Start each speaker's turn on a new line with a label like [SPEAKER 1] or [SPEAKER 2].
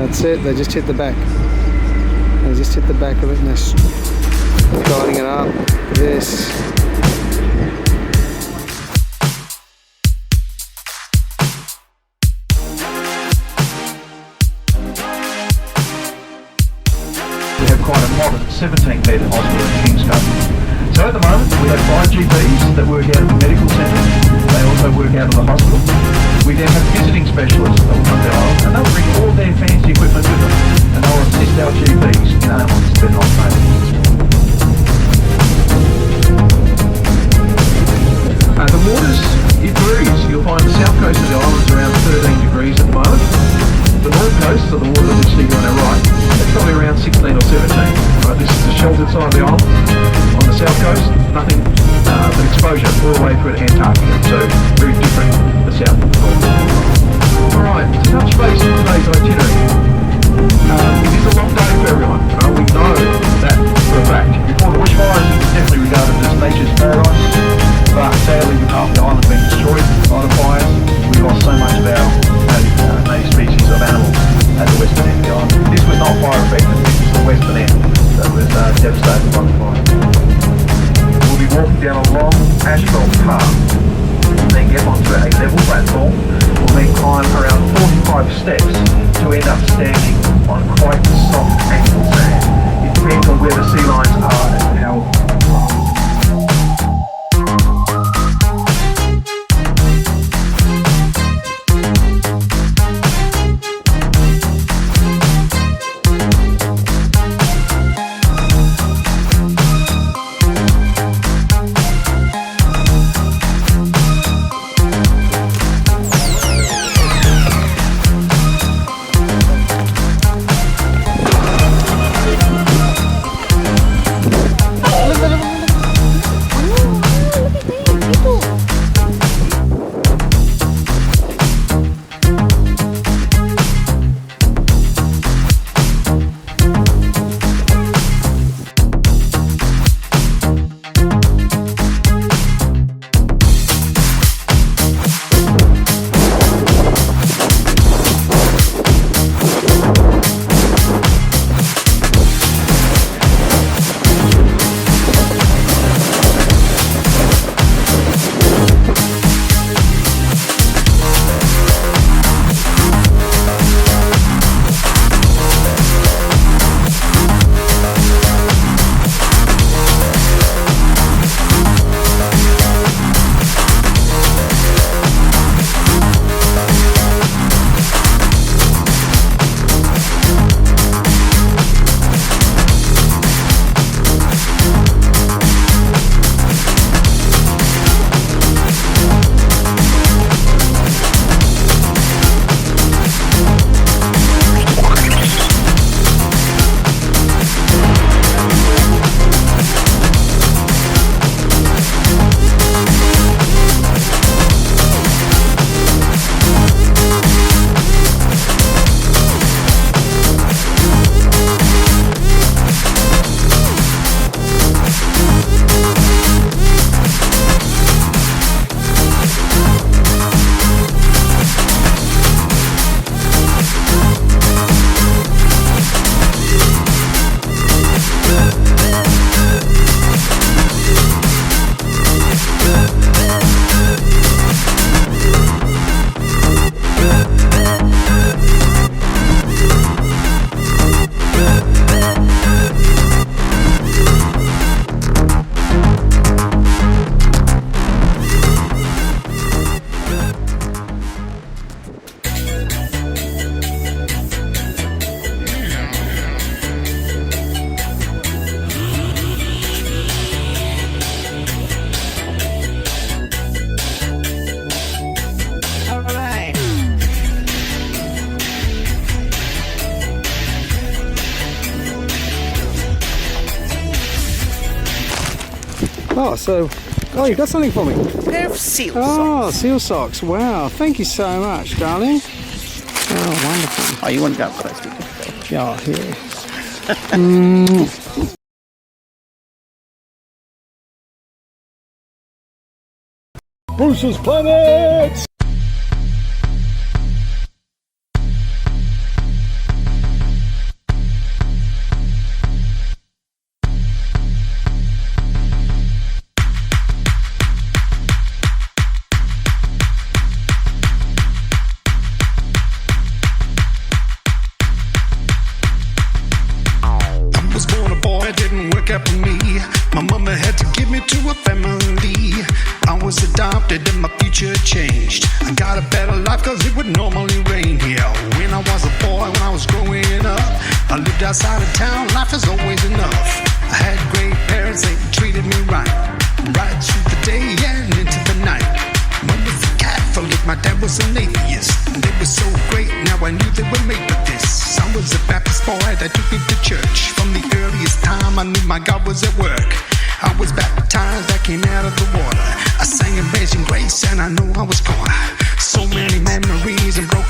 [SPEAKER 1] That's it, they just hit the back. They just hit the back of it and they're guiding it up. This.
[SPEAKER 2] We have quite a modern 17-bed hospital in Kingscote. So at the moment we have 5 GPs that work out of the medical centre. They also work out of the hospital. We then have visiting specialists that will come to the island and they'll bring all their fancy equipment with them and they'll assist our GPs in ailments that they're not trained. The waters, it varies. You'll find the south coast of the island is around 13 degrees at the moment. The north coast, so the water that you see on our right, it's probably around 16 or 17. Right, this is the sheltered side of the island. On the south coast, nothing but exposure all the way through to Antarctica. So very different to the south and the north. Alright, to touch base on today's itinerary. It is a long day for everyone. We know that for a fact. Before the bushfires, it was definitely regarded as nature's paradise. But sadly, with half the island being destroyed by the fires, we lost so much of our native species of animals at the western end of the island. This was not fire affected, this was the western end that was devastated by the fire. We'll be walking down a long asphalt path, then get onto a level platform, we'll then climb around 45 steps to end up standing on quite soft ankle sand. It depends on where the sea lines are and how
[SPEAKER 1] Oh, you got something for me?
[SPEAKER 3] A pair of seal socks.
[SPEAKER 1] Oh, seal socks. Wow, thank you so much, darling. Oh, wonderful.
[SPEAKER 3] Oh, you wouldn't go for those people.
[SPEAKER 1] Yeah, here. Bruce's Planet!
[SPEAKER 4] future changed. I got a better life cause it would normally rain here. When I was a boy, when I was growing up, I lived outside of town, life is always enough. I had great parents, they treated me right, right through the day and into the night. One was a Catholic, my dad was an atheist. They were so great, now I knew they were made for this. I was a Baptist boy that took me to church. From the earliest time I knew my God was at work. I was baptized, I came out of the water. I sang Amazing Grace and I knew I was caught. So many memories and broken